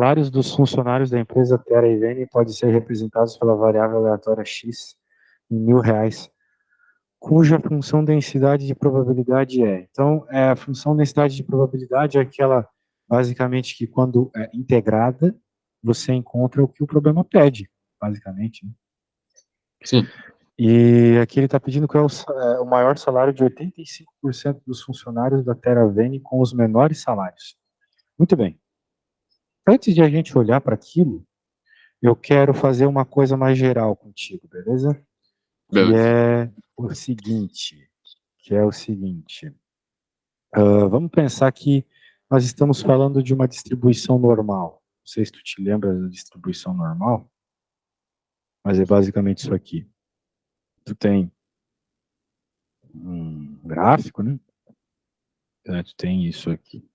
Salários dos funcionários da empresa Terra e Vene podem ser representados pela variável aleatória X em R$ 1.000, cuja função densidade de probabilidade é. Então, a função densidade de probabilidade é aquela, basicamente, que quando é integrada, você encontra o que o problema pede, basicamente. Né? Sim. E aqui ele está pedindo qual é o maior salário de 85% dos funcionários da Terra Vene com os menores salários. Muito bem. Antes de a gente olhar para aquilo, eu quero fazer uma coisa mais geral contigo, beleza? Beleza. Que é o seguinte, vamos pensar que nós estamos falando de uma distribuição normal. Não sei se tu te lembra da distribuição normal, mas é basicamente isso aqui. Tu tem um gráfico, né? Então, tu tem isso aqui,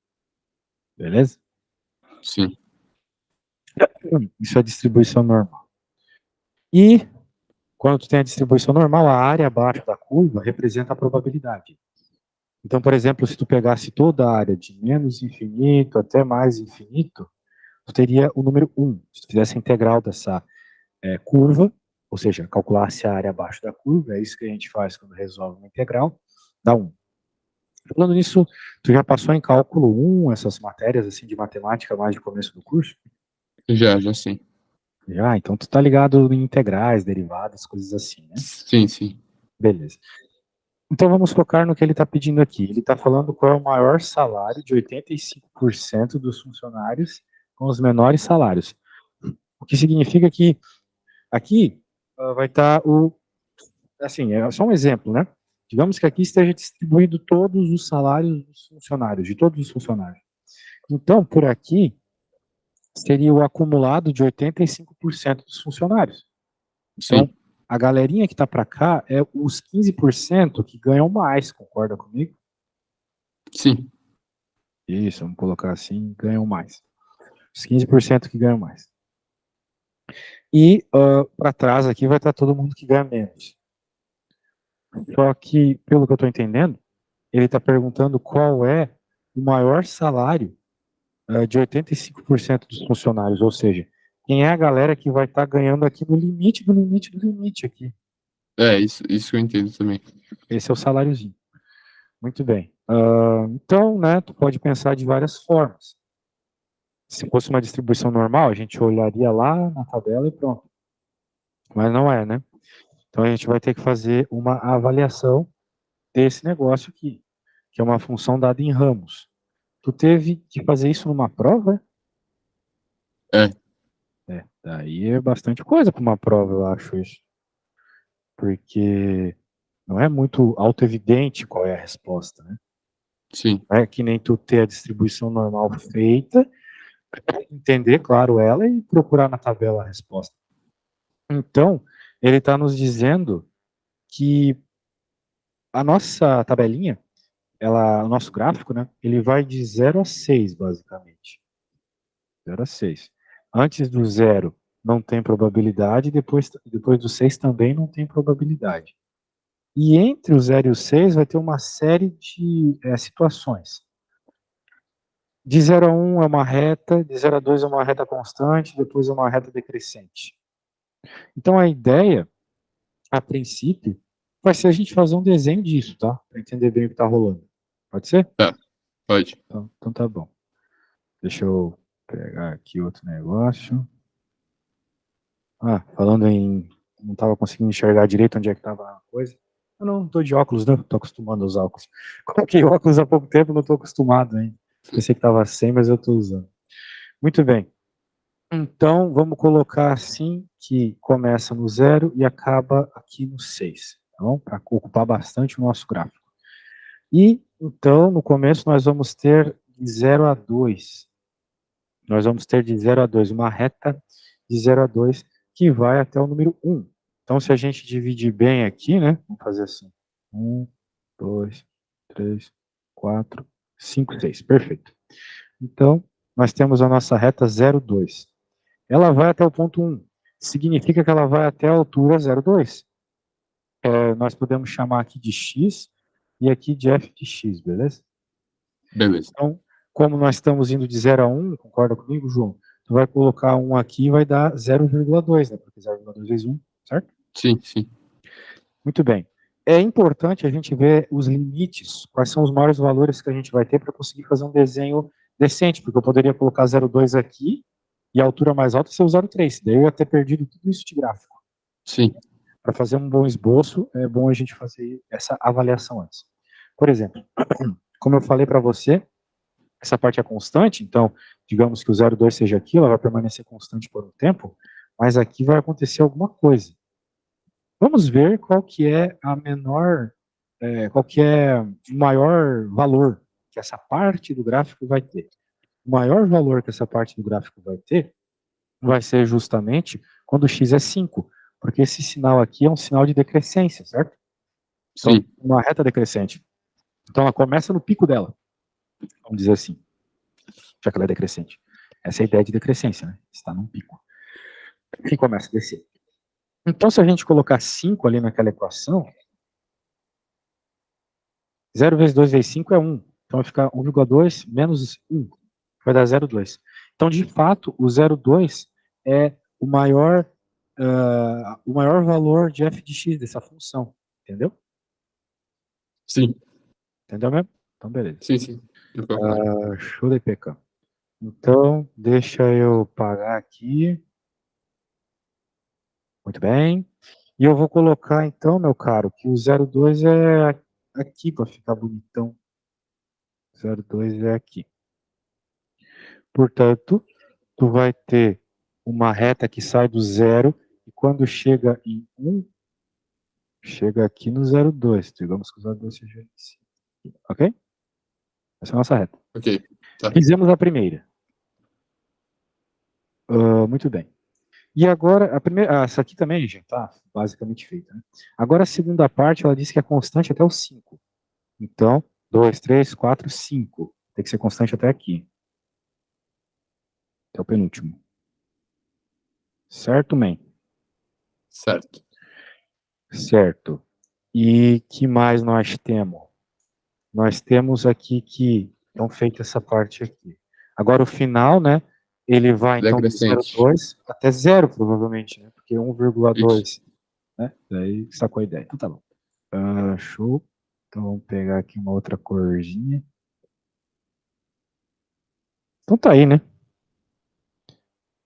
beleza? Sim. Isso é a distribuição normal. E quando tu tem a distribuição normal, a área abaixo da curva representa a probabilidade. Então, por exemplo, se tu pegasse toda a área de menos infinito até mais infinito, tu teria o número 1. Se tu fizesse a integral dessa curva, ou seja, calculasse a área abaixo da curva, é isso que a gente faz quando resolve uma integral, dá 1. Falando nisso, tu já passou em cálculo 1, essas matérias assim de matemática mais de começo do curso? Já sim. Já, então tu tá ligado em integrais, derivadas, coisas assim, né? Sim. Beleza. Então vamos focar no que ele está pedindo aqui. Ele está falando qual é o maior salário de 85% dos funcionários com os menores salários. O que significa que aqui vai estar assim, é só um exemplo, né? Digamos que aqui esteja distribuído todos os salários dos funcionários, de todos os funcionários. Então, por aqui, seria o acumulado de 85% dos funcionários. Então, Sim. a galerinha que está para cá é os 15% que ganham mais, concorda comigo? Sim. Isso, vamos colocar assim, ganham mais. Os 15% que ganham mais. E para trás aqui vai estar todo mundo que ganha menos. Só que, pelo que eu estou entendendo, ele está perguntando qual é o maior salário de 85% dos funcionários, ou seja, quem é a galera que vai estar ganhando aqui no limite do limite do limite aqui. Isso que eu entendo também. Esse é o saláriozinho. Muito bem. Então, né, tu pode pensar de várias formas. Se fosse uma distribuição normal, a gente olharia lá na tabela e pronto. Mas não é, né? Então a gente vai ter que fazer uma avaliação desse negócio aqui, que é uma função dada em ramos. Tu teve que fazer isso numa prova? É. Daí é bastante coisa para uma prova, eu acho isso. Porque não é muito auto-evidente qual é a resposta, né? Sim. É que nem tu ter a distribuição normal feita, entender, claro, ela e procurar na tabela a resposta. Então, ele está nos dizendo que a nossa tabelinha, o nosso gráfico, né, ele vai de 0 a 6, basicamente. 0 a 6. Antes do 0 não tem probabilidade, depois do 6 também não tem probabilidade. E entre o 0 e o 6 vai ter uma série de situações. De 0 a 1 é uma reta, de 0 a 2 é uma reta constante, depois é uma reta decrescente. Então a ideia, a princípio, vai ser a gente fazer um desenho disso, tá? Para entender bem o que está rolando. Pode ser? Tá. Pode. Então tá bom. Deixa eu pegar aqui outro negócio. Falando em... Não estava conseguindo enxergar direito onde é que estava a coisa. Eu não estou de óculos, né? Estou acostumado a usar óculos. Coloquei óculos há pouco tempo, não estou acostumado ainda. Pensei que estava sem, mas eu estou usando. Muito bem. Então, vamos colocar assim que começa no 0 e acaba aqui no 6. Tá bom? Para ocupar bastante o nosso gráfico. E, então, no começo nós vamos ter de 0 a 2. Nós vamos ter de 0 a 2 uma reta de 0 a 2 que vai até o número 1. Então, se a gente dividir bem aqui, né? Vamos fazer assim. 1, 2, 3, 4, 5, 6. Perfeito. Então, nós temos a nossa reta 0, 2. Ela vai até o ponto 1. Significa que ela vai até a altura 0,2. Nós podemos chamar aqui de x e aqui de f de x, beleza? Beleza. Então, como nós estamos indo de 0 a 1, concorda comigo, João? tu vai colocar 1 aqui e vai dar 0,2, né? Porque 0,2 vezes 1, certo? Sim, sim. Muito bem. É importante a gente ver os limites, quais são os maiores valores que a gente vai ter para conseguir fazer um desenho decente, porque eu poderia colocar 0,2 aqui e a altura mais alta ser o 0,3, daí eu ia ter perdido tudo isso de gráfico. Sim. Para fazer um bom esboço, é bom a gente fazer essa avaliação antes. Por exemplo, como eu falei para você, essa parte é constante, então, digamos que o 0,2 seja aqui, ela vai permanecer constante por um tempo, mas aqui vai acontecer alguma coisa. Vamos ver qual que é a menor, qual que é o maior valor que essa parte do gráfico vai ter. O maior valor que essa parte do gráfico vai ter vai ser justamente quando o x é 5, porque esse sinal aqui é um sinal de decrescência, certo? Então, Sim. uma reta decrescente. Então, ela começa no pico dela, vamos dizer assim, já que ela é decrescente. Essa é a ideia de decrescência, né? Está num pico. E começa a descer. Então, se a gente colocar 5 ali naquela equação, 0 vezes 2 vezes 5 é 1. Então vai ficar 1,2 menos 1. Vai dar 0,2. Então, de fato, o 0,2 é o maior valor de f de x dessa função. Entendeu? Sim. Entendeu mesmo? Então, beleza. Sim, sim. Claro. Show de IPK. Então, deixa eu pagar aqui. Muito bem. E eu vou colocar, então, meu caro, que o 0,2 é aqui para ficar bonitão. 0,2 é aqui. Portanto, tu vai ter uma reta que sai do zero e quando chega em 1, chega aqui no 0,2. Digamos que o 0,2 seja esse. Ok? Essa é a nossa reta. Ok. Tá. Fizemos a primeira. Muito bem. E agora, a primeira, essa aqui também já está basicamente feita. Né? Agora a segunda parte, ela diz que é constante até o 5. Então, 2, 3, 4, 5. Tem que ser constante até aqui. Até o penúltimo. Certo, man? Certo. Certo. E que mais nós temos? Nós temos aqui que, então, feita essa parte aqui. Agora o final, né, ele vai então do Decrescente. 0,2 até 0, provavelmente, né, porque Isso. 1,2, né, daí sacou a ideia. Então tá bom. Show. Então vamos pegar aqui uma outra corzinha. Então tá aí, né?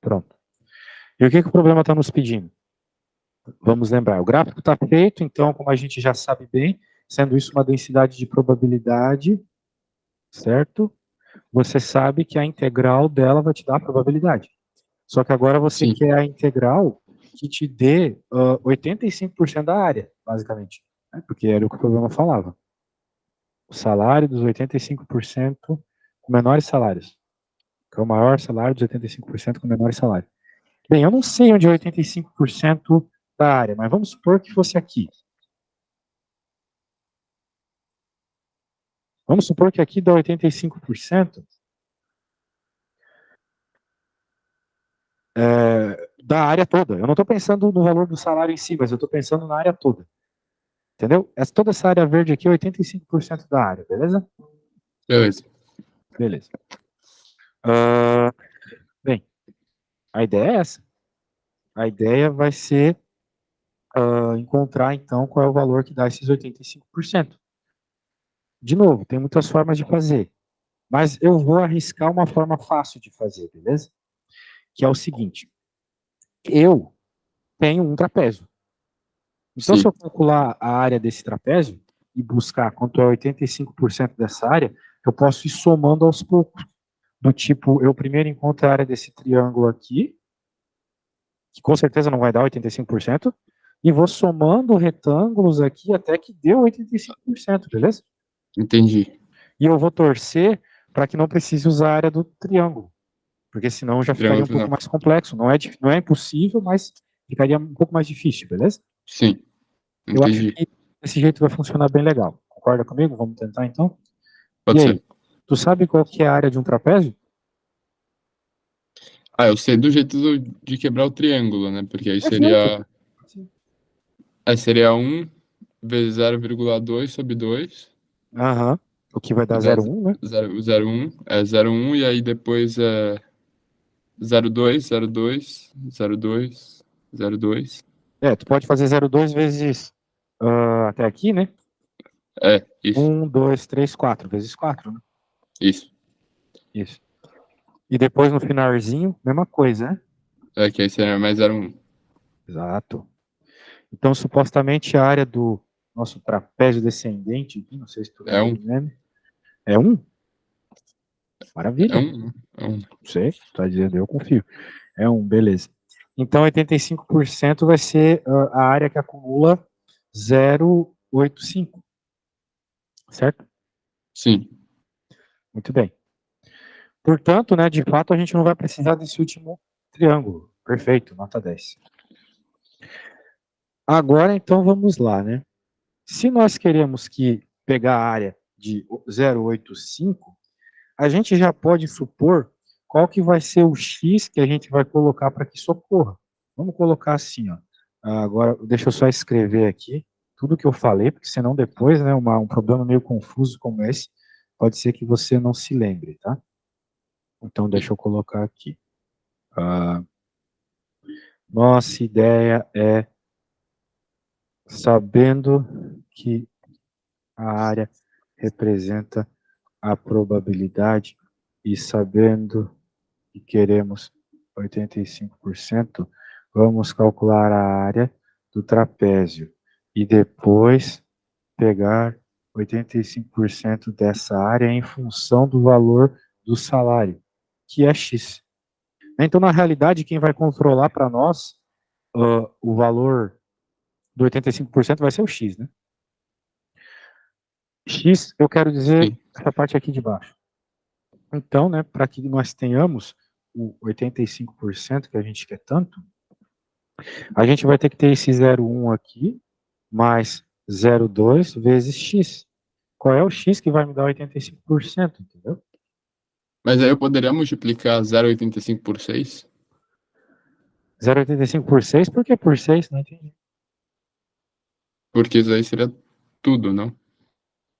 Pronto. E o que o problema está nos pedindo? Vamos lembrar, o gráfico está feito, então, como a gente já sabe bem, sendo isso uma densidade de probabilidade, certo? Você sabe que a integral dela vai te dar a probabilidade. Só que agora você Sim. quer a integral que te dê 85% da área, basicamente. Né? Porque era o que o problema falava. O salário dos 85% com menores salários. Que é o maior salário dos 85% com menores salários. Bem, eu não sei onde é 85% da área, mas vamos supor que fosse aqui. Vamos supor que aqui dá 85% da área toda. Eu não estou pensando no valor do salário em si, mas eu estou pensando na área toda. Entendeu? Toda essa área verde aqui é 85% da área, beleza? Beleza. Beleza. Bem, a ideia é essa. A ideia vai ser encontrar, então, qual é o valor que dá esses 85%. De novo, tem muitas formas de fazer. Mas eu vou arriscar uma forma fácil de fazer, beleza? Que é o seguinte. Eu tenho um trapézio. Então, se Sim. eu calcular a área desse trapézio e buscar quanto é 85% dessa área, eu posso ir somando aos poucos. Do tipo, eu primeiro encontro a área desse triângulo aqui, que com certeza não vai dar 85%, e vou somando retângulos aqui até que deu 85%, beleza? Entendi. E eu vou torcer para que não precise usar a área do triângulo, porque senão já ficaria Triângulo um pouco final. mais complexo. Não é impossível, mas ficaria um pouco mais difícil, beleza? Sim. Eu acho Entendi. que desse jeito vai funcionar bem legal. Concorda comigo? Vamos tentar então? E Pode ser. aí, tu sabe qual que é a área de um trapézio? Eu sei do jeito de quebrar o triângulo, né? Porque aí Perfeito. seria. Aí seria 1 vezes 0,2 sobre 2. Aham. O que vai dar Dá 0,1, né? 0,01. É 0,1 e aí depois é 0,2, 0,2, 0,2, 0,2. Tu pode fazer 0,2 vezes até aqui, né? Isso. 1, 2, 3, 4, vezes 4, né? Isso. Isso. E depois no finalzinho, mesma coisa, né? Que aí seria mais 0,1. Exato. Então, supostamente, a área do nosso trapézio descendente, aqui, não sei se tu É lembra 1. do meme, é 1? É Maravilha. 1, né? É 1. Não sei, tu tá dizendo, eu confio. É 1, beleza. Então, 85% vai ser a área que acumula 0,85, certo? Sim. Muito bem. Portanto, né, de fato, a gente não vai precisar desse último triângulo. Perfeito, nota 10. Agora, então, vamos lá, né? Se nós queremos que pegar a área de 0,85, a gente já pode supor qual que vai ser o x que a gente vai colocar para que isso ocorra. Vamos colocar assim, ó. Agora, deixa eu só escrever aqui tudo que eu falei, porque senão depois, né, um problema meio confuso como esse, pode ser que você não se lembre, tá? Então, deixa eu colocar aqui. Nossa ideia é, sabendo que a área representa a probabilidade e sabendo que queremos 85%, vamos calcular a área do trapézio e depois pegar 85% dessa área em função do valor do salário, que é X. Então, na realidade, quem vai controlar para nós o valor do 85% vai ser o X, né? X, eu quero dizer Sim. essa parte aqui de baixo. Então, né, para que nós tenhamos o 85% que a gente quer tanto, a gente vai ter que ter esse 0,1 aqui, mais 0,2 vezes x. Qual é o x que vai me dar 85%, entendeu? Mas aí eu poderia multiplicar 0,85 por 6? 0,85 por 6, por que por 6? Não entendi. Porque isso aí seria tudo, não?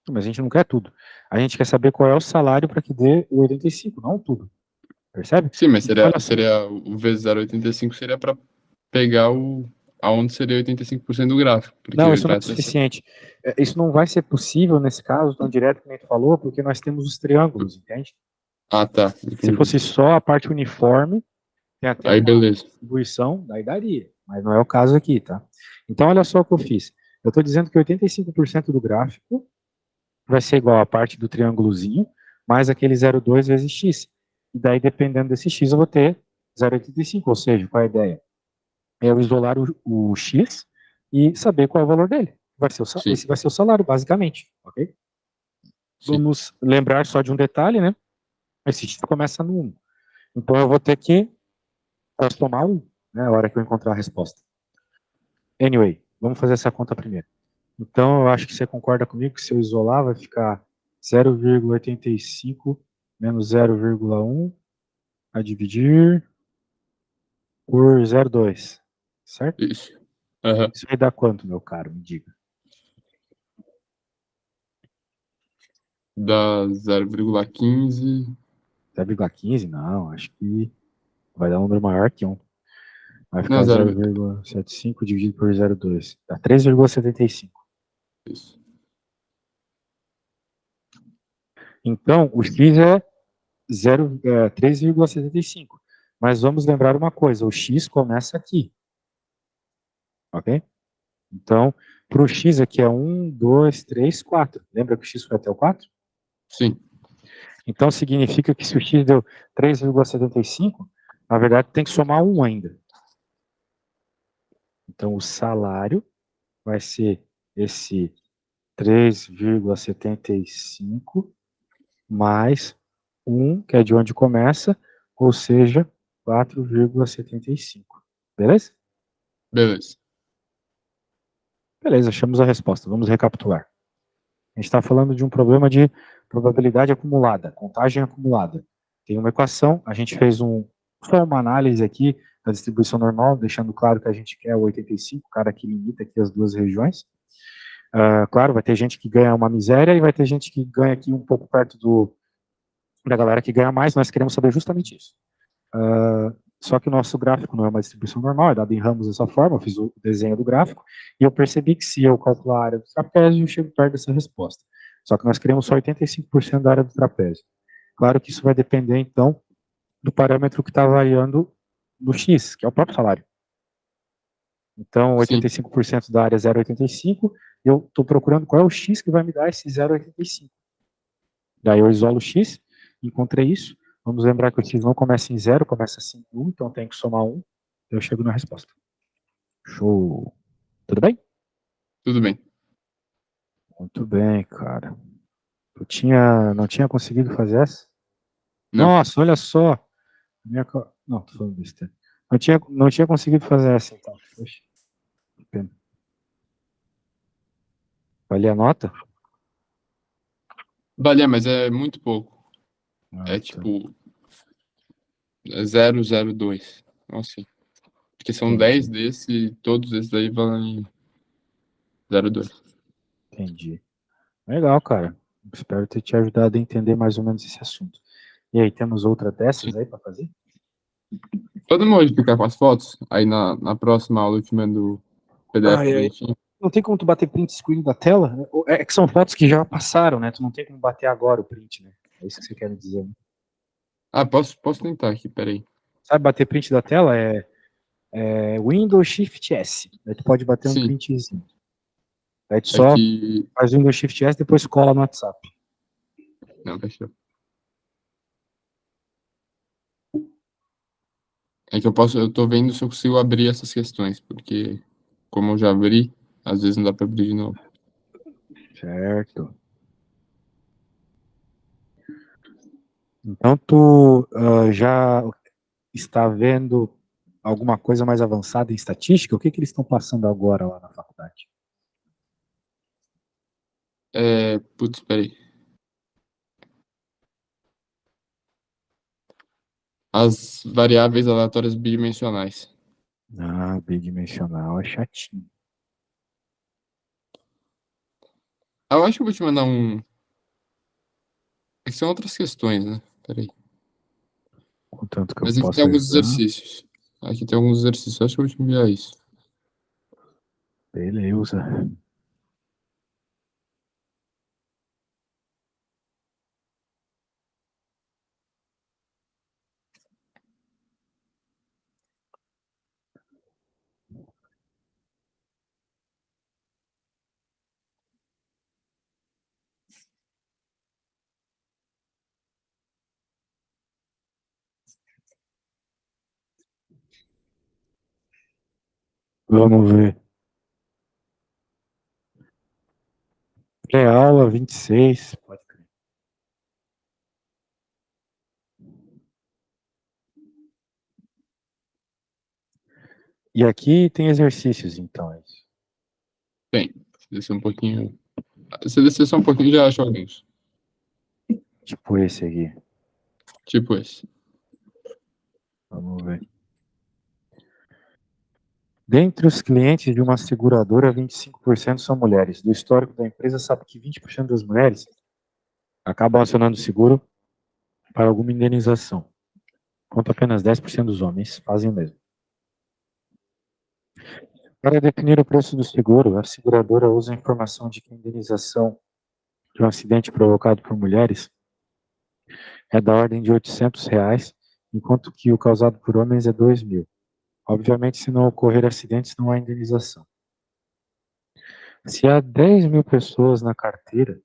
Mas a gente não quer tudo. A gente quer saber qual é o salário para que dê o 85, não tudo. Percebe? Sim, mas Então, seria, olha só. seria o vezes 0,85 seria para pegar aonde seria 85% do gráfico, Não, porque isso não vai é até. suficiente. Isso não vai ser possível nesse caso, tão direto que a gente falou, porque nós temos os triângulos, entende? Ah, tá, Se entendi. fosse só a parte uniforme, tem até Aí uma beleza. distribuição, daí daria, mas não é o caso aqui, tá? Então, olha só o que eu fiz. Eu estou dizendo que 85% do gráfico vai ser igual a parte do triângulozinho, mais aquele 0,2 vezes x. E daí, dependendo desse x, eu vou ter 0,85, ou seja, qual é a ideia? É eu isolar o x e saber qual é o valor dele. Sim, Esse vai ser o salário, basicamente, ok? sim. Vamos lembrar só de um detalhe, né? Esse x começa no 1. Então, eu vou ter que somar 1, né, a hora que eu encontrar a resposta. Anyway, vamos fazer essa conta primeiro. Então, eu acho que você concorda comigo que se eu isolar, vai ficar 0,85 menos 0,1 a dividir por 0,2, certo? Isso. Aham. Isso vai dar quanto, meu caro? Me diga. Dá 0,15. 0,15? Não, acho que vai dar um número maior que 1. Vai Não, ficar 0. 0,75 dividido por 0,2. Dá 3,75. Isso. Então, o x é 3,75. Mas vamos lembrar uma coisa, o x começa aqui, ok? Então, para o x aqui é 1, 2, 3, 4. Lembra que o x foi até o 4? Sim. Então, significa que se o x deu 3,75, na verdade tem que somar 1 ainda. Então, o salário vai ser esse 3,75 mais 1, que é de onde começa, ou seja, 4,75. Beleza? Beleza. Beleza, achamos a resposta. Vamos recapitular. A gente está falando de um problema de probabilidade acumulada, contagem acumulada. Tem uma equação, a gente fez só uma análise aqui da distribuição normal, deixando claro que a gente quer o 85, o cara que limita aqui as duas regiões. Claro, vai ter gente que ganha uma miséria e vai ter gente que ganha aqui um pouco perto da galera que ganha mais, nós queremos saber justamente isso. Só que o nosso gráfico não é uma distribuição normal, é dado em ramos dessa forma, eu fiz o desenho do gráfico, e eu percebi que se eu calcular a área do trapézio, eu chego perto dessa resposta. Só que nós queremos só 85% da área do trapézio. Claro que isso vai depender, então, do parâmetro que está variando no X, que é o próprio salário. Então, Sim. 85% da área é 0,85, eu estou procurando qual é o X que vai me dar esse 0,85. Daí eu isolo o X, encontrei isso. Vamos lembrar que o X não começa em 0, começa assim em 1, então tem que somar 1. Eu chego na resposta. Show. Tudo bem? Tudo bem. Muito bem, cara. Não tinha conseguido fazer essa? Não. Nossa, olha só. Não, tô falando besteira. Não tinha conseguido fazer essa, então. Poxa, que pena. Valia a nota? Valia, mas é muito pouco. Ah, É tá. tipo 0,02. Nossa. Porque são 10 Entendi, desses e todos esses aí valem 0,2. entendi. Legal, cara. Espero ter te ajudado a entender mais ou menos esse assunto. E aí, temos outra Sim. dessas aí para fazer? Pode modificar com as fotos? Aí na próxima aula eu te mando o PDF Ai, ai. bonitinho. Não tem como tu bater print screen da tela? É que são fotos que já passaram, né? Tu não tem como bater agora o print, né? É isso que você quer me dizer, né? Ah, posso tentar aqui, peraí. Sabe, bater print da tela é Windows Shift S. Aí tu pode bater um Sim, printzinho. Aí tu é só que. faz Windows Shift S, depois cola no WhatsApp. Não, deixa eu. É que eu tô vendo se eu consigo abrir essas questões, porque como eu já abri, às vezes não dá pra abrir de novo. Certo. Então tu já está vendo alguma coisa mais avançada em estatística? O que que eles estão passando agora lá na faculdade? Putz, peraí. As variáveis aleatórias bidimensionais. Ah, bidimensional é chatinho. Ah, eu acho que eu vou te mandar um. É que são outras questões, né? Peraí. Contanto que eu Mas aqui tem possa alguns ajudar. exercícios. Aqui tem alguns exercícios. Acho que eu vou te enviar isso. Beleza. Vamos ver. Pré-aula 26. Pode crer. E aqui tem exercícios, então. É isso. Tem. Se descer um pouquinho. Se descer só um pouquinho, já acha alguns. Tipo esse aqui. Tipo esse. Vamos ver. Dentre os clientes de uma seguradora, 25% são mulheres. Do histórico da empresa, sabe que 20% das mulheres acabam acionando o seguro para alguma indenização, enquanto apenas 10% dos homens fazem o mesmo. Para definir o preço do seguro, a seguradora usa a informação de que a indenização de um acidente provocado por mulheres é da ordem de R$ 800, enquanto que o causado por homens é 2.000. Obviamente, se não ocorrer acidentes, não há indenização. Se há 10.000 pessoas na carteira,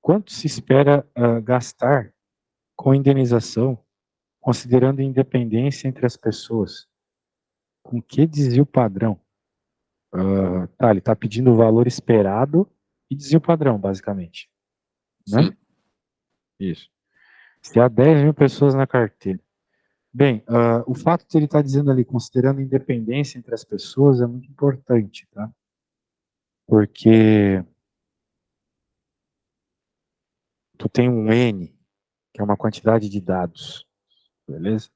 quanto se espera gastar com indenização, considerando a independência entre as pessoas? Com que desvio padrão? Tá, ele está pedindo o valor esperado e desvio padrão, basicamente, né? Sim. Isso. Se há 10.000 pessoas na carteira. Bem, o fato de ele estar dizendo ali, considerando a independência entre as pessoas, é muito importante, tá? Porque tu tem um N, que é uma quantidade de dados, beleza?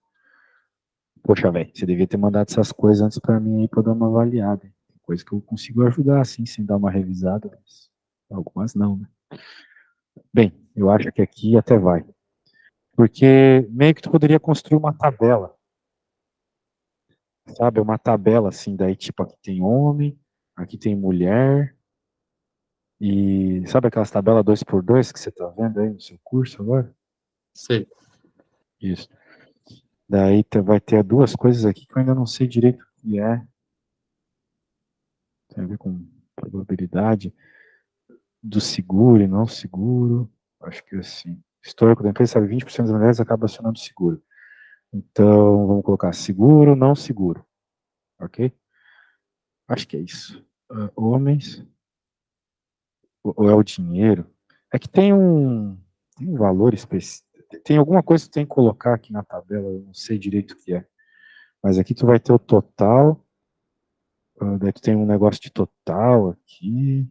Poxa, velho, você devia ter mandado essas coisas antes pra mim aí pra eu dar uma avaliada. Tem coisa que eu consigo ajudar assim, sem dar uma revisada, mas algumas não, né? Bem, eu acho que aqui até vai. Porque meio que tu poderia construir uma tabela, sabe? Uma tabela assim, daí tipo, aqui tem homem, aqui tem mulher, e sabe aquelas tabelas 2x2 que você tá vendo aí no seu curso agora? Sei. Isso. Daí vai ter duas coisas aqui que eu ainda não sei direito o que é. Tem a ver com probabilidade do seguro e não seguro. Acho que assim. Histórico da empresa, sabe, 20% das mulheres acaba acionando seguro. Então, vamos colocar seguro, não seguro. Ok? Acho que é isso. Homens, ou é o dinheiro? É que tem um valor específico. Tem alguma coisa que tu tem que colocar aqui na tabela, eu não sei direito o que é. Mas aqui tu vai ter o total, daí tu tem um negócio de total aqui.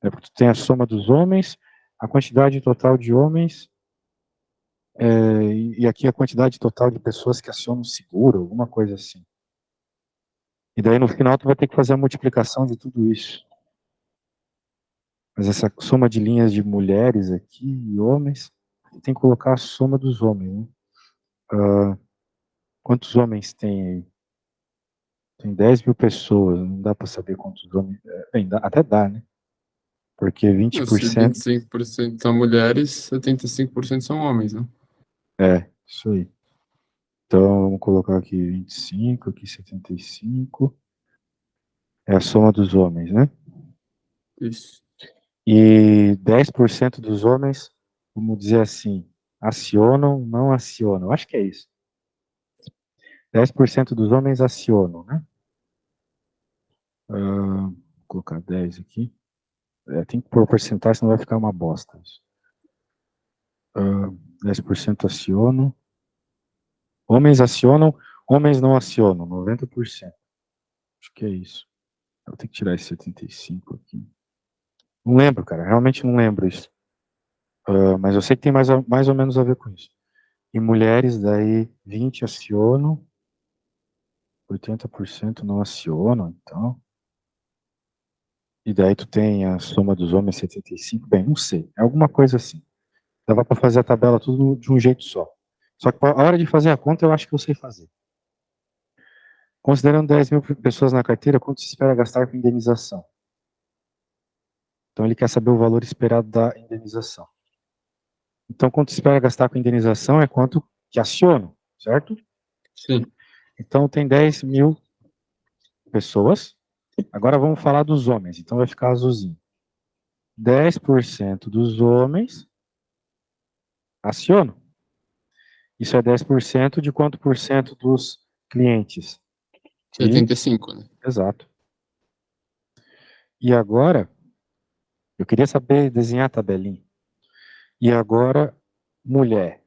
Tu tem a soma dos homens, a quantidade total de homens, e aqui a quantidade total de pessoas que acionam seguro, alguma coisa assim. E daí no final tu vai ter que fazer a multiplicação de tudo isso. Mas essa soma de linhas de mulheres aqui e homens, tem que colocar a soma dos homens, né? Quantos homens tem aí? Tem 10 mil pessoas, não dá para saber quantos homens. Bem, até dá, né? Porque Se 20%. 25% são mulheres, 75% são homens, né? Isso aí. Então, vamos colocar aqui 25, aqui 75. É a soma dos homens, né? Isso. E 10% dos homens, vamos dizer assim, acionam, não acionam. Acho que é isso. 10% dos homens acionam, né? Vou colocar 10 aqui. Tem que pôr porcentagem, senão vai ficar uma bosta. 10% acionam. Homens acionam, homens não acionam, 90%. Acho que é isso. Eu tenho que tirar esse 75 aqui. Não lembro, cara, realmente não lembro isso. Mas eu sei que tem mais ou menos a ver com isso. E mulheres, daí 20 acionam, 80% não acionam, então. E daí tu tem a soma dos homens 75, bem, não sei, é alguma coisa assim. Dava para fazer a tabela tudo de um jeito só. Só que a hora de fazer a conta eu acho que eu sei fazer. Considerando 10 mil pessoas na carteira, quanto se espera gastar com indenização? Então ele quer saber o valor esperado da indenização. Então quanto se espera gastar com indenização é quanto que acionam, certo? Sim. Então tem 10 mil pessoas. Agora vamos falar dos homens, então vai ficar azulzinho. 10% dos homens acionam. Isso é 10% de quanto por cento dos clientes? 75, né? Exato. E agora, eu queria saber desenhar a tabelinha. E agora, mulher.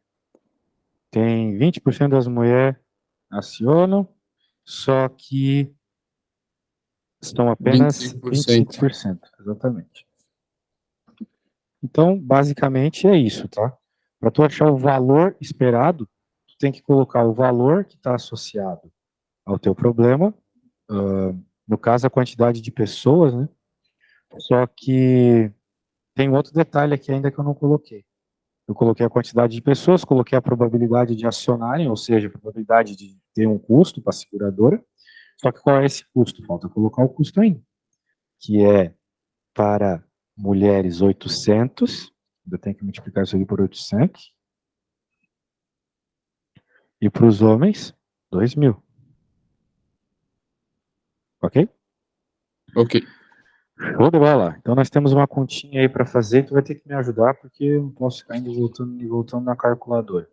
Tem 20% das mulheres acionam, só que estão apenas 25%. 25%. Exatamente. Então, basicamente é isso, tá? Para tu achar o valor esperado, tu tem que colocar o valor que está associado ao teu problema, no caso a quantidade de pessoas, né? Só que tem outro detalhe aqui ainda que eu não coloquei. Eu coloquei a quantidade de pessoas, coloquei a probabilidade de acionarem, ou seja, a probabilidade de ter um custo para a seguradora. Só que qual é esse custo? Falta colocar o custo ainda, que é para mulheres 800, ainda tem que multiplicar isso aqui por 800, e para os homens 2.000. Ok? Ok. Show de bola. Então nós temos uma continha aí para fazer, tu vai ter que me ajudar, porque eu não posso ficar indo voltando e voltando na calculadora.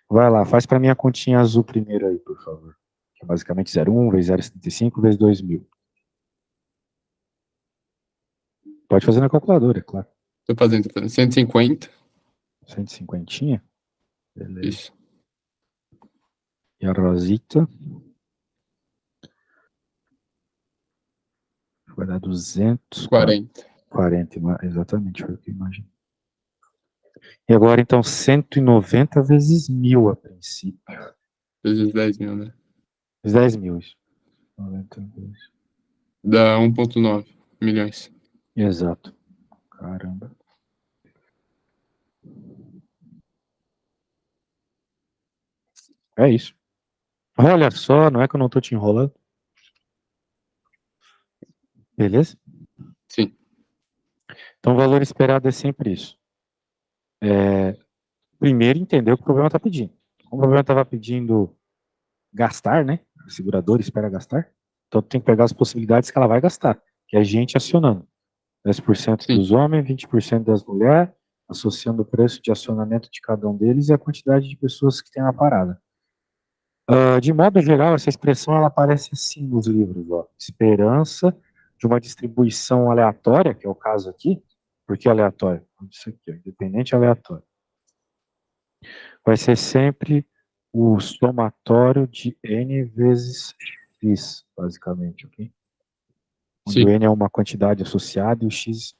Vai lá, faz para mim a continha azul primeiro aí, por favor. Que é basicamente 0,1 vezes 0,75 vezes 2.000. Pode fazer na calculadora, é claro. Tô fazendo 150. 150. Beleza. Isso. E a Rosita vai dar 40. 240, exatamente, foi o que eu imaginei. E agora, então, 190 vezes 1.000 a princípio. Vezes 10 mil, né? 10.000, isso. 90 vezes. Dá 1,9 milhões. Exato. Caramba. É isso. Olha só, não é que eu não tô te enrolando. Beleza? Sim, Então, o valor esperado é sempre isso. Primeiro, entender o que o problema está pedindo. Como o problema estava pedindo gastar, né? A seguradora espera gastar. Então, tem que pegar as possibilidades que ela vai gastar, que é a gente acionando. 10% sim, dos homens, 20% das mulheres, associando o preço de acionamento de cada um deles e a quantidade de pessoas que tem na parada. De modo geral, essa expressão ela aparece assim nos livros, ó. Esperança de uma distribuição aleatória, que é o caso aqui. Por que aleatório? Isso aqui, ó, independente aleatório. Vai ser sempre o somatório de n vezes x, basicamente, ok? Onde o sim. n é uma quantidade associada e o x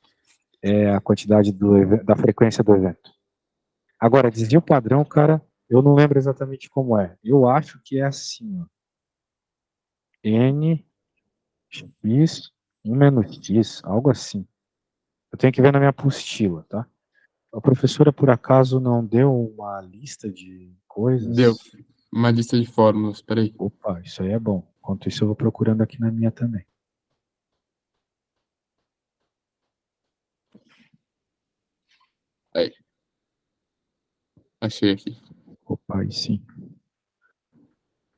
é a quantidade da frequência do evento. Agora, desvio padrão, cara, eu não lembro exatamente como é. Eu acho que é assim, ó. N x 1 menos x, algo assim. Eu tenho que ver na minha apostila, tá? A professora, por acaso, não deu uma lista de Deu. coisas? Uma lista de fórmulas, peraí. Opa, isso aí é bom. Enquanto isso, eu vou procurando aqui na minha também. Aí, achei aqui. Opa, aí sim.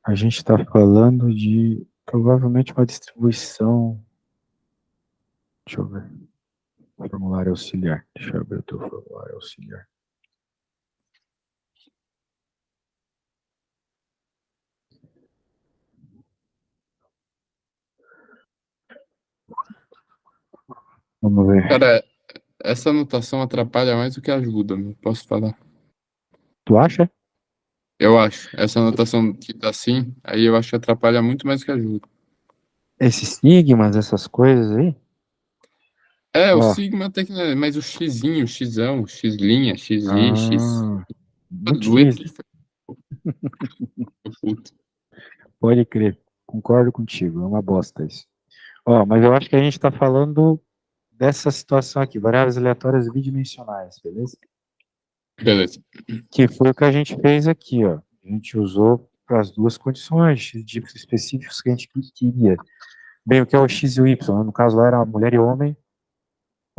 A gente está falando de provavelmente uma distribuição. Deixa eu ver. Formulário auxiliar. Deixa eu abrir o teu formulário auxiliar. Vamos ver. Cara, essa anotação atrapalha mais do que ajuda, não posso falar. Tu acha? Eu acho. Essa anotação que tá assim, aí eu acho que atrapalha muito mais do que ajuda. Esses sigmas, essas coisas aí? É, o Ó. sigma até que não é, mas o xizinho, o xão, x'linha, xi, x. Ah, muito Letra difícil. de puto. Pode crer. Concordo contigo. É uma bosta isso. Ó, mas eu acho que a gente está falando dessa situação aqui, variáveis aleatórias bidimensionais, beleza? Beleza. Que foi o que a gente fez aqui, ó. A gente usou para as duas condições, tipos específicos que a gente queria. Bem, o que é o X e o Y? No caso lá era mulher e homem,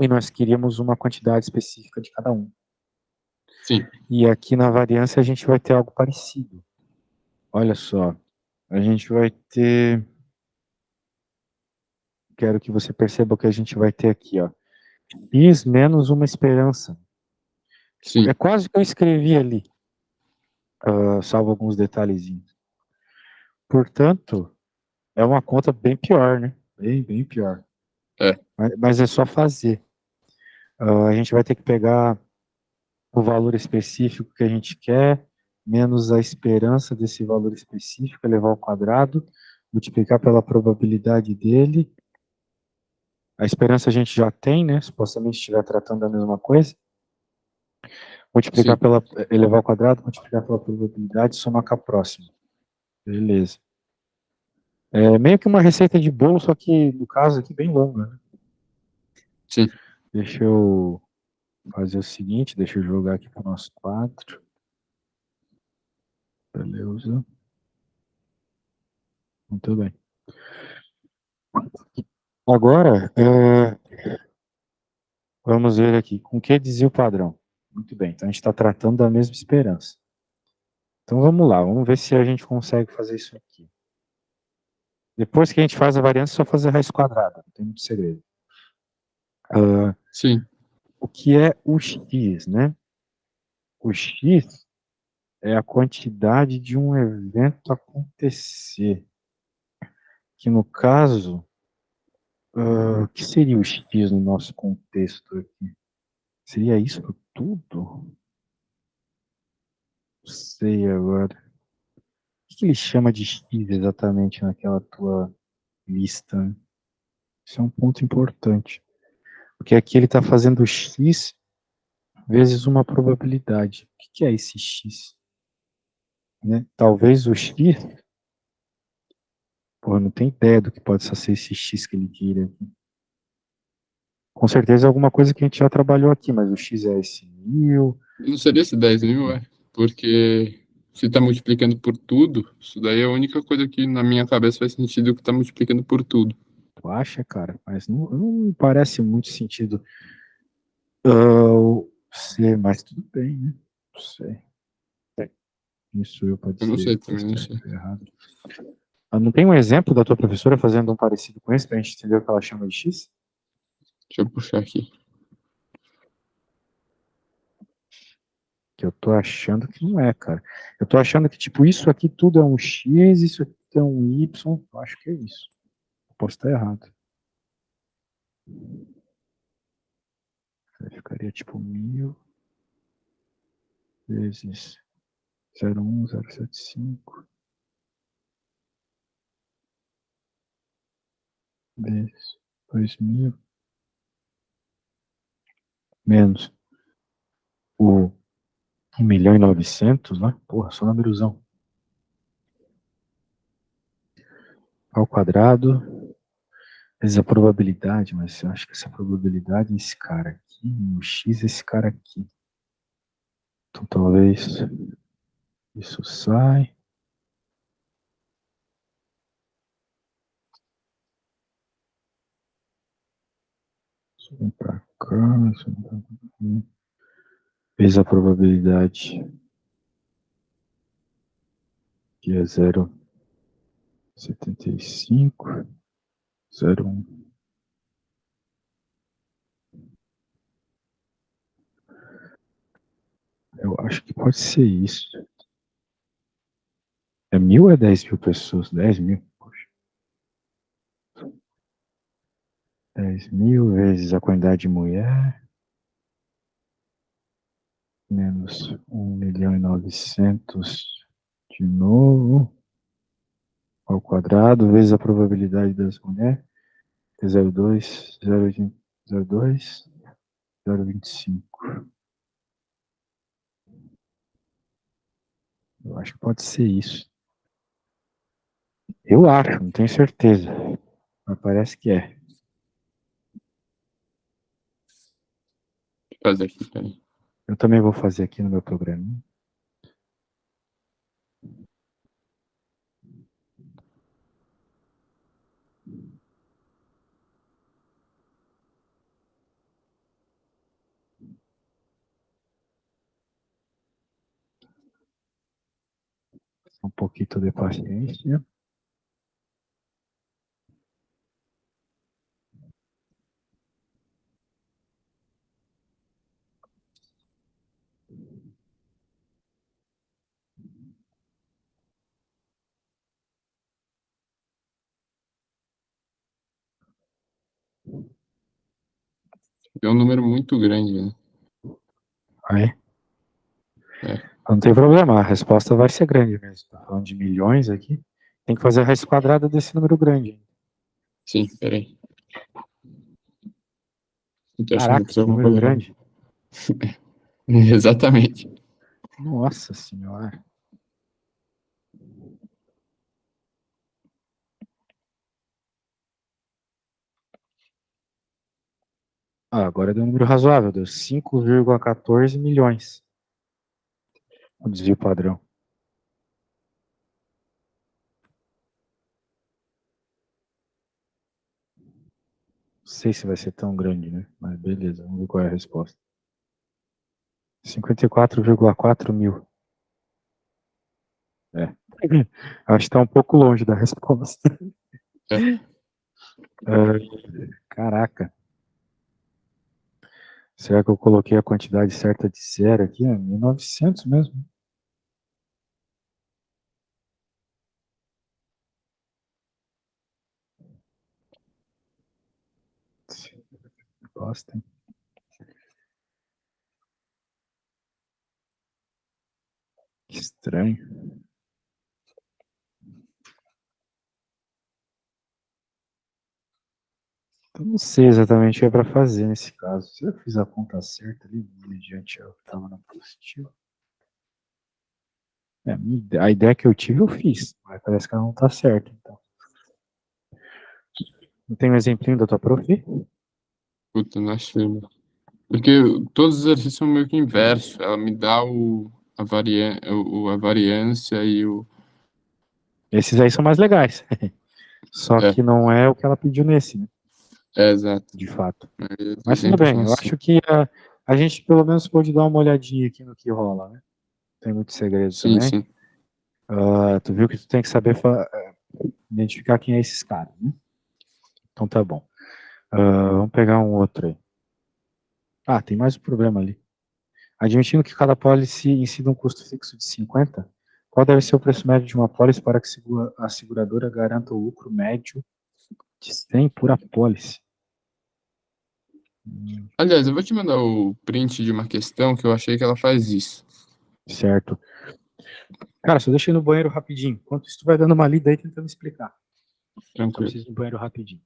e nós queríamos uma quantidade específica de cada um. Sim, E aqui na variância a gente vai ter algo parecido. Olha só, a gente vai ter. Quero que você perceba o que a gente vai ter aqui, ó. X menos uma esperança. É sim. quase o que eu escrevi ali, salvo alguns detalhezinhos. Portanto, é uma conta bem pior, né? Bem pior. É, Mas é só fazer. A gente vai ter que pegar o valor específico que a gente quer, menos a esperança desse valor específico, elevar ao quadrado, multiplicar pela probabilidade dele. A esperança a gente já tem, né? Supostamente estiver tratando da mesma coisa. Multiplicar sim. pela, elevar ao quadrado, multiplicar pela probabilidade, somar com a próxima. Beleza. É meio que uma receita de bolo, só que no caso aqui bem longa, né? Sim, Deixa eu fazer o seguinte, deixa eu jogar aqui para o nosso quadro. Beleza. Muito bem. Agora, vamos ver aqui. Com que dizia o padrão? Muito bem. Então, a gente está tratando da mesma esperança. Então, vamos lá. Vamos ver se a gente consegue fazer isso aqui. Depois que a gente faz a variância, é só fazer raiz quadrada. Não tem muito segredo. sim, O que é o x, né? O x é a quantidade de um evento acontecer. Que, no caso, o que seria o x no nosso contexto aqui? Seria isso tudo? Não sei agora. O que ele chama de X exatamente naquela tua lista, né? Isso é um ponto importante. Porque aqui ele está fazendo X vezes uma probabilidade. O que é esse X? Né? Talvez o X, pô, não tem ideia do que pode ser esse X que ele queira. Com certeza é alguma coisa que a gente já trabalhou aqui, mas o X é esse 1000. não seria esse 10 mil, é? Porque. se tá multiplicando por tudo, isso daí é a única coisa que na minha cabeça faz sentido que tá multiplicando por tudo. Tu acha, cara? Mas não me parece muito sentido. Sei, mas tudo bem, né? Não sei. Isso eu pode Eu não ser sei tá também, não sei. certo ou errado. Não tem um exemplo da tua professora fazendo um parecido com esse pra gente entender o que ela chama de X? Deixa eu puxar aqui. Que eu tô achando que não é, cara. Eu tô achando que, tipo, isso aqui tudo é um X, isso aqui é um Y. Eu acho que é isso. Posso estar errado. Aí ficaria, tipo, 1000 vezes 01075 vezes 2000 menos o 1.900.000, né? Porra, só númerozão. Ao quadrado vezes a probabilidade, mas eu acho que essa probabilidade é esse cara aqui, o X é esse cara aqui. Então talvez isso sai. Isso vem pra cá, isso vem pra cá. Vezes a probabilidade, que é 0,75, 0,1. Eu acho que pode ser isso. É 1.000 ou é 10.000 pessoas? 10.000? Poxa. 10.000 vezes a quantidade de mulher, menos 1.900.000 de novo, ao quadrado, vezes a probabilidade das mulheres, que é 0,2, 0,2, 0,25. Eu acho que pode ser isso. Eu acho, não tenho certeza. Mas parece que é. Vou fazer aqui, peraí. Eu também vou fazer aqui no meu programa. Um pouquinho de paciência. É um número muito grande, né? Aí, É, não tem problema, a resposta vai ser grande mesmo. Tá falando de milhões aqui. Tem que fazer a raiz quadrada desse número grande. sim, peraí. Eu tô achando que eu Caraca, fiz que alguma número coisa errada. grande. Exatamente. Nossa senhora. Agora deu um número razoável, deu 5,14 milhões. O desvio padrão. Não sei se vai ser tão grande, né? Mas beleza, vamos ver qual é a resposta. 54,4 mil. É. Acho que tá um pouco longe da resposta. É. Caraca. Será que eu coloquei a quantidade certa de zero aqui? É 1.900 mesmo. Gosta, hein? Que estranho. Eu não sei exatamente o que é para fazer nesse caso. Se eu fiz a conta certa ali, mediante o que estava na positivo. A ideia que eu tive, eu fiz. Mas parece que ela não está certa. Então. Não tem um exemplinho da tua prof? Puta, não achei, meu. Porque todos os exercícios são meio que inverso. Ela me dá a variância e o. Esses aí são mais legais. Só É, que não é o que ela pediu nesse, né? exato. De fato. Mas Mas tudo exemplos bem, são eu assim. acho que a gente pelo menos pode dar uma olhadinha aqui no que rola, né? Tem muito segredo Sim, também. sim. Tu viu que tu tem que saber identificar quem é esses caras, né? Então tá bom. Vamos pegar um outro aí. Ah, tem mais um problema ali. Admitindo que cada pólice incida um custo fixo de 50, qual deve ser o preço médio de uma pólice para que a seguradora garanta o lucro médio de 100 por apólice? Aliás, eu vou te mandar o print de uma questão que eu achei que ela faz isso. Certo. Cara, só deixa eu ir no banheiro rapidinho. Enquanto isso, tu vai dando uma lida aí tentando explicar. Só Tranquilo. preciso ir no banheiro rapidinho.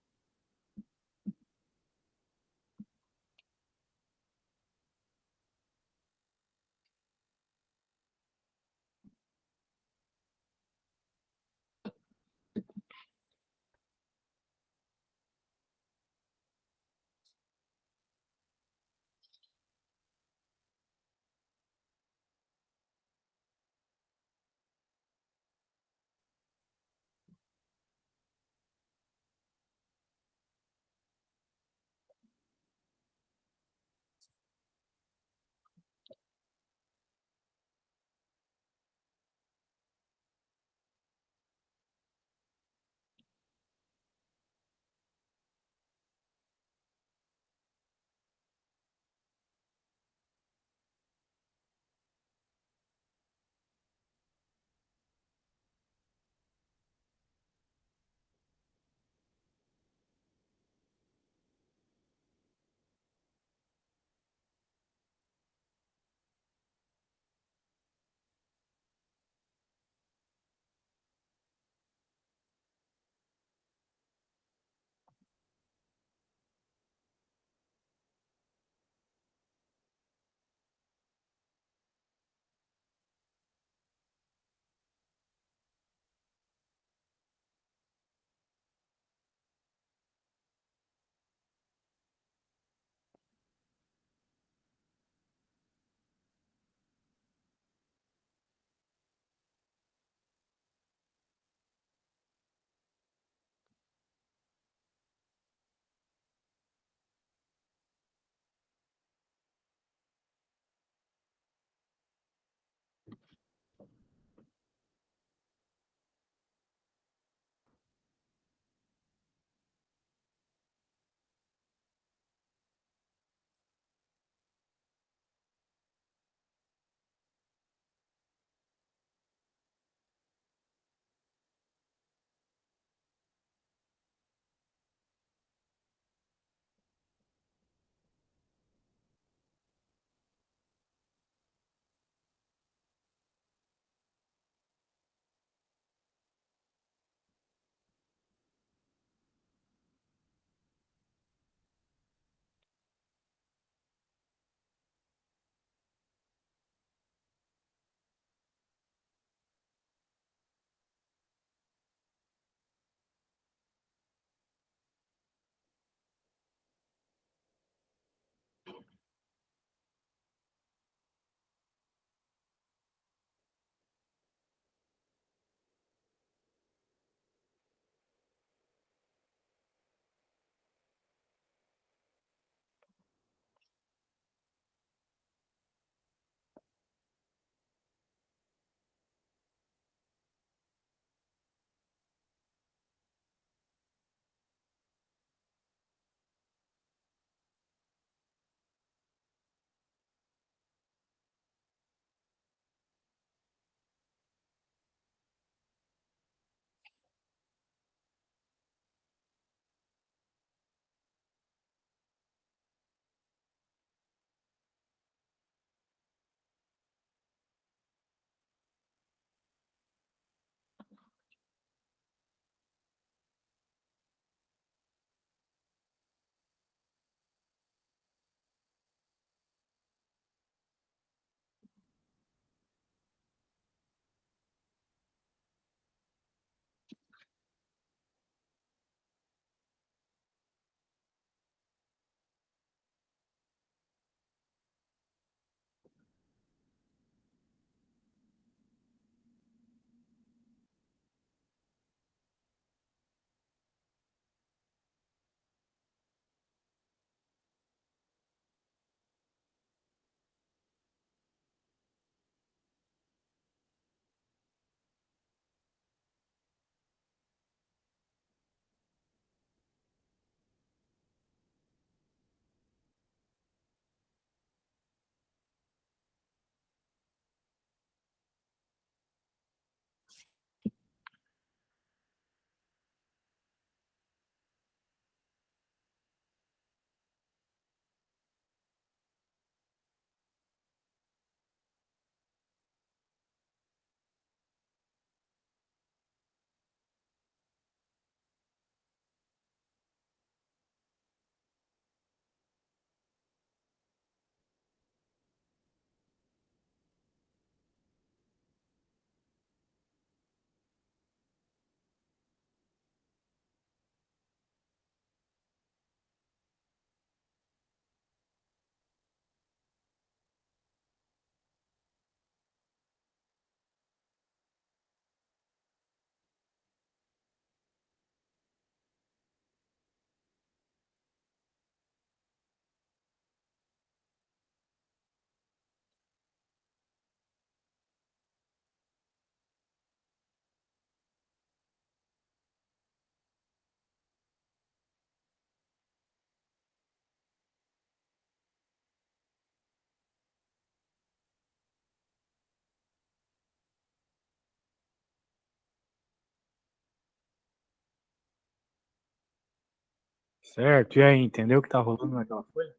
Certo, e aí, entendeu o que tá rolando naquela folha?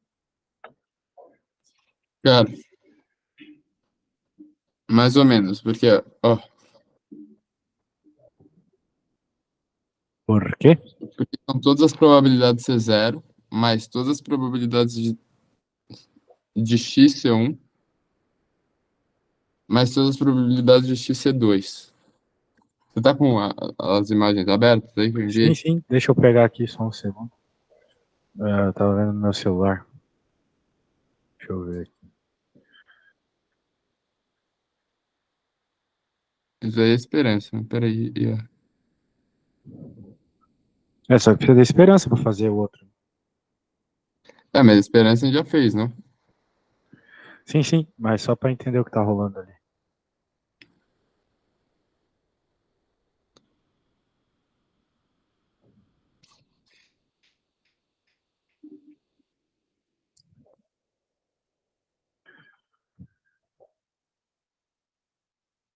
Cara, mais ou menos, porque, ó, Por quê? porque são todas as probabilidades ser zero, mais todas as probabilidades de x ser 1, mais todas as probabilidades de x ser 2. Você tá com as imagens abertas aí que eu Sim, enviei? sim, deixa eu pegar aqui só um segundo. Eu tava vendo no meu celular. Deixa eu ver aqui. Isso aí é esperança, né? Peraí. Só que precisa de esperança pra fazer o outro. É, mas a esperança a gente já fez, não? Sim, sim, mas só pra entender o que tá rolando ali.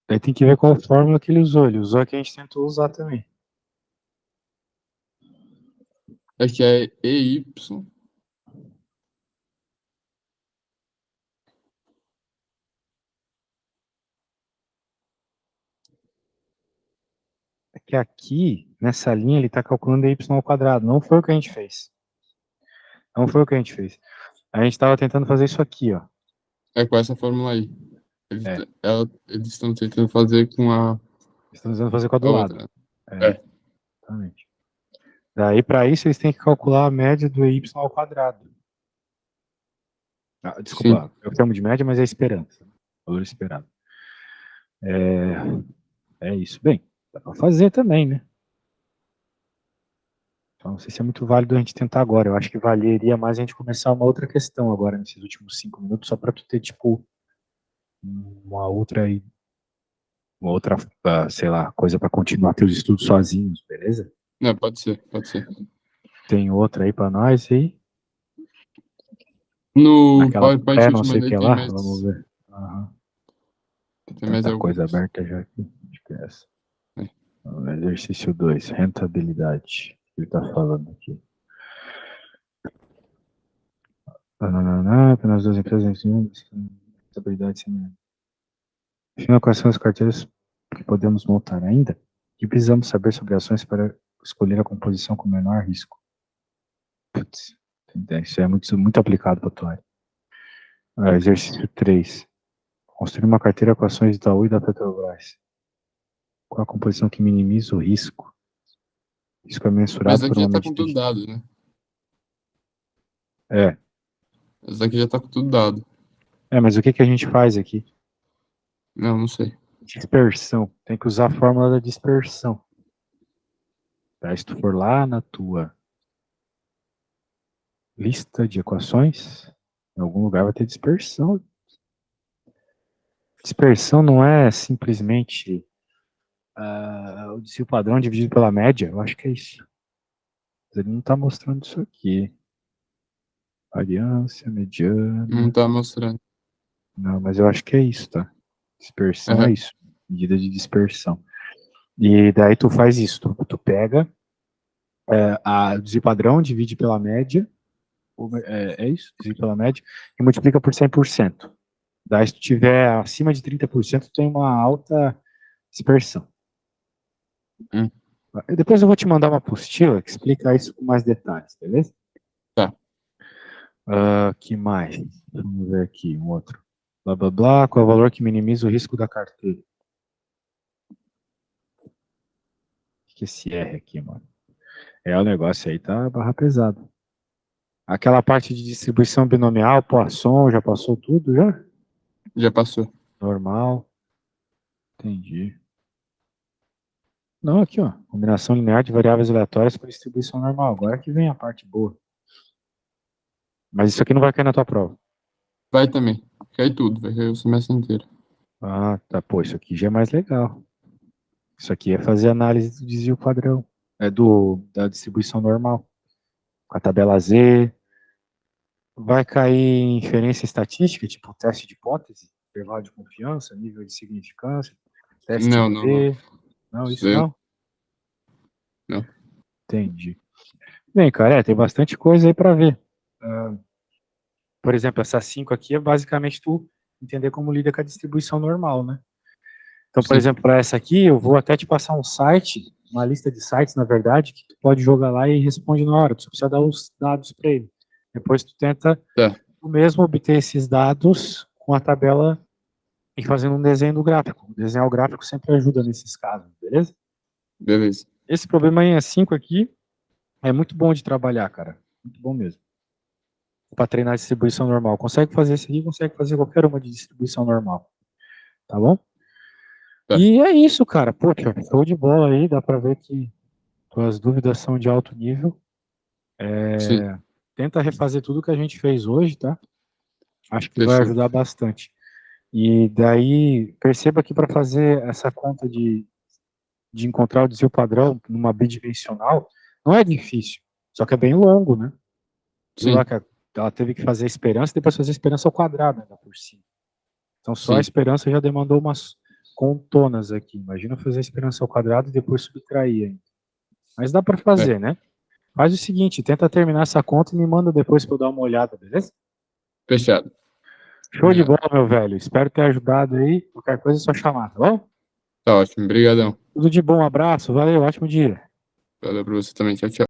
Aí tem que ver qual fórmula que ele usou. Ele usou a que a gente tentou usar também. É que é EY. É que aqui, nessa linha, ele tá calculando y ao quadrado. Não foi o que a gente fez. Não foi o que a gente fez. A gente tava tentando fazer isso aqui, ó. É com essa fórmula aí. É, Eles estão tentando fazer com estamos tentando fazer com a a do lado. outra, né? É, É, exatamente. Daí, para isso, eles têm que calcular a média do y ao quadrado. Ah, sim. desculpa, eu chamo de média, mas é esperança. Valor esperado. É isso. Bem, dá para fazer também, né? Então, não sei se é muito válido a gente tentar agora. Eu acho que valeria mais a gente começar uma outra questão agora, nesses últimos 5 minutos, só para tu ter, tipo, uma outra, uma outra, sei lá, coisa para continuar teus estudos sozinhos, beleza? Não, pode ser, pode ser. Tem outra aí para nós aí? No Naquela PowerPoint pré que eu não te sei o mandei que tem lá? Vamos mais, ver. Aham. tem mais Tanta coisa alguns. aberta já aqui. Acho que é essa. É. Exercício 2, rentabilidade. Ele está falando aqui. Apenas duas empresas em uma, rentabilidade sem. Afinal, quais são as carteiras que podemos montar ainda? E precisamos saber sobre ações para escolher a composição com menor risco. Putz, isso é muito aplicado para a tua área. Exercício 3. Construir uma carteira com ações da Itaú e da Petrobras. Qual a composição que minimiza o risco? Risco é Mas mensurado por aqui já uma tá com medida tudo de. dado, né? É, Esse aqui já tá com tudo dado. mas o que que a gente faz aqui? Não, não sei. Dispersão. Tem que usar a fórmula da dispersão. Tá? Se tu for lá na tua lista de equações, em algum lugar vai ter dispersão. Dispersão não é simplesmente o desvio padrão dividido pela média. Eu acho que é isso. Ele não está mostrando isso aqui. Variância, Não mediana. tá mostrando. Não, mas eu acho que é isso, tá? Dispersão é Aham. isso. Medida de dispersão. E daí tu faz isso. Tu pega o desvio padrão, divide pela média. É isso? Divide pela média. E multiplica por 100%. Daí, se tu tiver acima de 30%, tu tem uma alta dispersão. Hum, Depois eu vou te mandar uma apostila que explica isso com mais detalhes, beleza? tá. Que mais? Vamos ver aqui, um outro. Blá, blá, blá, qual é o valor que minimiza o risco da carteira? O que é esse R aqui, mano? O negócio aí tá barra pesada. Aquela parte de distribuição binomial, Poisson, já passou tudo, já? Já passou. Normal, entendi. Não, aqui, ó. Combinação linear de variáveis aleatórias com distribuição normal. Agora que vem a parte boa. Mas isso aqui não vai cair na tua prova. Vai também. Cai tudo, vai cair o semestre inteiro. Ah, tá. Pô, isso aqui já é mais legal. Isso aqui é fazer análise do desvio padrão. Da distribuição normal. Com a tabela Z. Vai cair inferência estatística, tipo teste de hipótese, intervalo de confiança, nível de significância, teste Não, não, não. AB. Não, Isso isso daí não? não. Entendi. Bem, cara, tem bastante coisa aí para ver. Por exemplo, essa 5 aqui é basicamente tu entender como lida com a distribuição normal, né? Então, por Sim, exemplo, para essa aqui, eu vou até te passar um site, uma lista de sites, na verdade, que tu pode jogar lá e responde na hora. Tu só precisa dar os dados para ele. Depois tu tenta tá, tu mesmo obter esses dados com a tabela e fazendo um desenho do gráfico. Desenhar o gráfico sempre ajuda nesses casos, beleza? beleza. Esse problema em E5 aqui é muito bom de trabalhar, cara. Muito bom mesmo. Para treinar a distribuição normal. Consegue fazer esse aqui, consegue fazer qualquer uma de distribuição normal. Tá bom? Tá. E é isso, cara. Poxa, show de bola aí. Dá para ver que tuas dúvidas são de alto nível. Sim, Tenta refazer tudo que a gente fez hoje, tá? Acho que vai fechou. ajudar bastante. E daí, perceba que para fazer essa conta de encontrar o desvio padrão numa bidimensional, não é difícil. Só que é bem longo, né? Viu lá Sim, que ela teve que fazer a esperança e depois fazer a esperança ao quadrado ainda por cima. Então só a sim. esperança já demandou umas contonas aqui. Imagina fazer a esperança ao quadrado e depois subtrair ainda. Mas dá para É, fazer, né? Faz o seguinte, tenta terminar essa conta e me manda depois para eu dar uma olhada, beleza? fechado. Show de Combinado. bola, meu velho. Espero ter ajudado aí. Qualquer coisa é só chamar, tá bom? Tá ótimo. Obrigadão. Tudo de bom, abraço, valeu, ótimo dia. Valeu pra você também. Tchau, tchau.